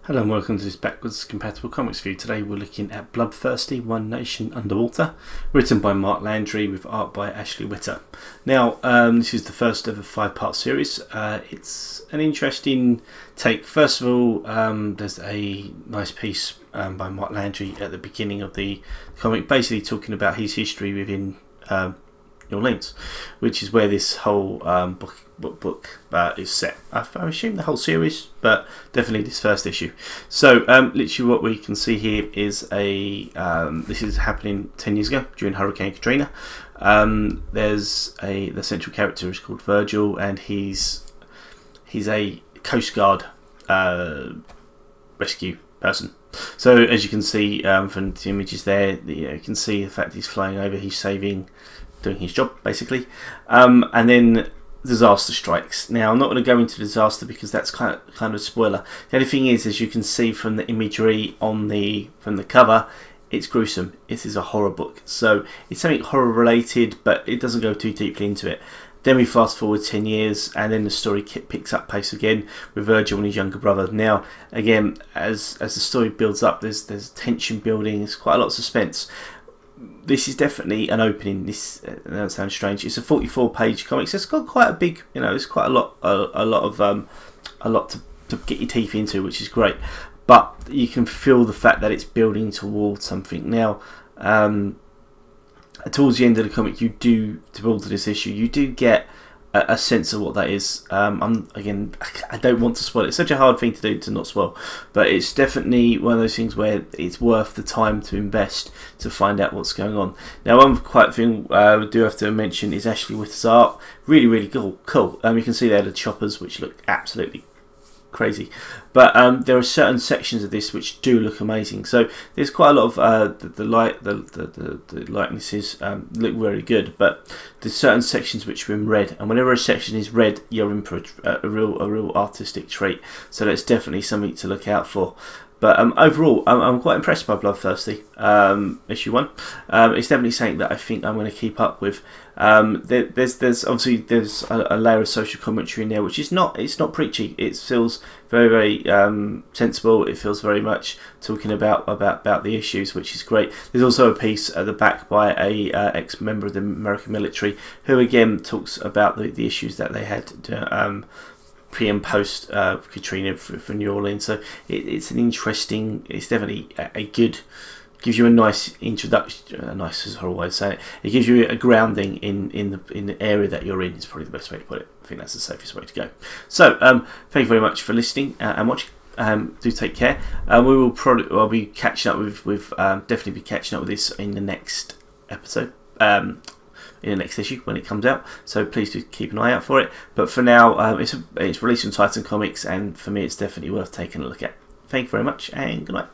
Hello and welcome to this backwards compatible comics view. Today we're looking at Bloodthirsty, One Nation Underwater, written by Landry with art by Ashley Witter. Now this is the first of a 5-part series. It's an interesting take. First of all, there's a nice piece by Landry at the beginning of the comic, basically talking about his history within New Orleans, which is where this whole book is set. I assume the whole series, but definitely this first issue. So literally what we can see here is this is happening 10 years ago during Hurricane Katrina. There's the central character is called Virgil, and he's a Coast Guard rescue person. So as you can see from the images there, you can see the fact he's flying over, he's doing his job basically, and then disaster strikes. Now I'm not going to go into disaster because that's kind of a spoiler. The only thing is, as you can see from the imagery from the cover, it's gruesome. It is a horror book, so it's something horror related, but it doesn't go too deeply into it. Then we fast forward 10 years, and then the story picks up pace again with Virgil and his younger brother. Now, again, as the story builds up, there's tension building. There's quite a lot of suspense. This is definitely an opening. That sounds strange. It's a 44-page comic, so it's got quite a big, it's quite a lot to get your teeth into, which is great. But you can feel the fact that it's building towards something. Now, towards the end of the comic, towards this issue, you do get a sense of what that is. Again, I don't want to spoil it. It's such a hard thing to do to not spoil, but it's definitely one of those things where it's worth the time to invest to find out what's going on. Now, one quite thing I do have to mention is Ashley Witter's art. Really, really cool. You can see there the choppers, which look absolutely crazy, but there are certain sections of this which do look amazing. So there's quite a lot of the likenesses look very good, but there's certain sections which are in red, and whenever a section is red, you're in for a real artistic treat. So that's definitely something to look out for. But overall, I'm quite impressed by Bloodthirsty issue 1. It's definitely something that I think I'm going to keep up with. There's obviously a layer of social commentary in there, which is it's not preachy. It feels very sensible. It feels very much talking about the issues, which is great. There's also a piece at the back by a ex-member of the American military, who again talks about the issues that they had pre and post Katrina for New Orleans. So it's an interesting. It's definitely a good. Gives you a nice introduction. Nice is a horrible way to say it. It gives you a grounding in the area that you're in. Is probably the best way to put it. I think that's the safest way to go. So thank you very much for listening and watching. Do take care. I'll be catching up with definitely be catching up with this in the next episode. In the next issue when it comes out, so please do keep an eye out for it. But for now, it's released from Titan Comics, and for me it's definitely worth taking a look at. Thank you very much, and good night.